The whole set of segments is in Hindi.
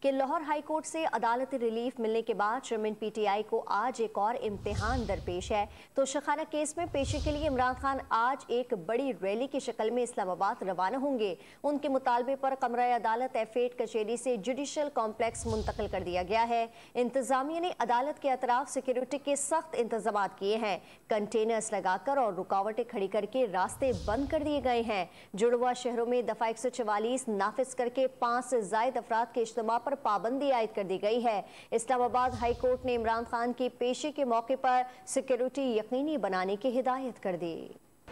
कि लाहौर हाई कोर्ट से अदालती रिलीफ मिलने के बाद चेयरमैन पीटीआई को आज एक और इम्तिहान दरपेश है। तो शखाना केस में पेशी के लिए इमरान खान आज एक बड़ी रैली की शक्ल में इस्लामाबाद रवाना होंगे। उनके मुतालबे पर कमरा अदालत F8 कचेरी से जुडिशल कॉम्प्लेक्स मुंतकिल कर दिया गया है। इंतजामिया ने अदालत के अतराफ सिक्योरिटी के सख्त इंतजाम किए हैं। कंटेनर्स लगाकर और रुकावटें खड़ी करके रास्ते बंद कर दिए गए हैं। जुड़वा शहरों में दफा 144 नाफिज करके 5 से ज्यादा अफराद के इज्तिमा पर पाबंदी आयद कर दी गई है। इस्लामाबाद हाई कोर्ट ने इमरान खान की पेशी के मौके पर सिक्योरिटी यकीनी बनाने की हिदायत कर दी।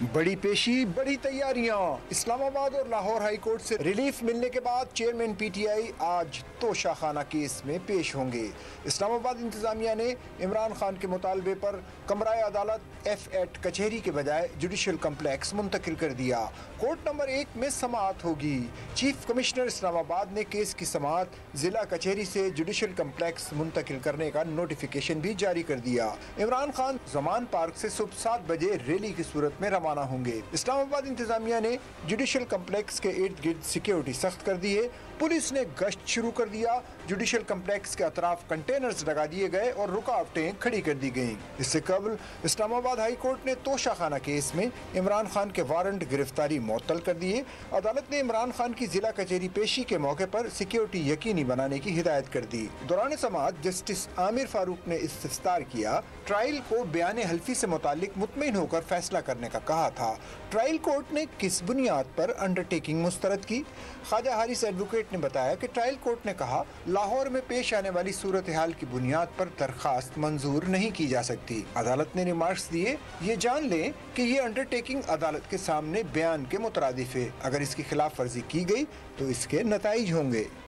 बड़ी पेशी, बड़ी तैयारियां। इस्लामाबाद और लाहौर हाई कोर्ट से रिलीफ मिलने के बाद चेयरमैन पीटीआई आज तोशाखाना केस में पेश होंगे। इस्लामाबाद इंतजामिया ने इमरान खान के मुतालबे पर कमरा अदालत F8 कचहरी के बजाय जुडिशल कम्प्लेक्स मुंतकिल कर दिया। कोर्ट नंबर 1 में समाअत होगी। चीफ कमिश्नर इस्लामाबाद ने केस की समाअत जिला कचहरी से जुडिशल कम्प्लेक्स मुंतकिल करने का नोटिफिकेशन भी जारी कर दिया। इमरान खान जमान पार्क से सुबह 7 बजे रैली की सूरत में रवाना होंगे। इस्लामाबाद इंतजामिया ने जुडिशल कम्प्लेक्स के इर्द गिर्द सिक्योरिटी सख्त कर दी है। पुलिस ने गश्त शुरू कर दिया। जुडिशल कम्प्लेक्स के अतराफ कंटेनर्स लगा दिए गए और रुकावटें खड़ी कर दी गईं। इससे कबल इस्लामाबाद हाई कोर्ट ने तोशाखाना केस में इमरान खान के वारंट गिरफ्तारी मुअत्तल कर दिए। अदालत ने इमरान खान की जिला कचहरी पेशी के मौके पर सिक्योरिटी यकीनी बनाने की हिदायत कर दी। दौरान समाअत जस्टिस आमिर फारूक ने इस्तफसार किया। ट्रायल को बयान हल्फी से मुतालिक मुतमईन होकर फैसला करने का कहा था। ट्रायल कोर्ट ने किस बुनियाद पर अंडरटेकिंग मुस्तरद की? ख्वाजा हारिस एडवोकेट ने बताया कि ट्रायल कोर्ट ने कहा लाहौर में पेश आने वाली सूरत हाल की बुनियाद पर दरखास्त मंजूर नहीं की जा सकती। अदालत ने रिमार्क्स दिए, ये जान लें कि ये अंडरटेकिंग अदालत के सामने बयान के मुतरादिफ है। अगर इसकी खिलाफ वर्जी की गई तो इसके नताइज होंगे।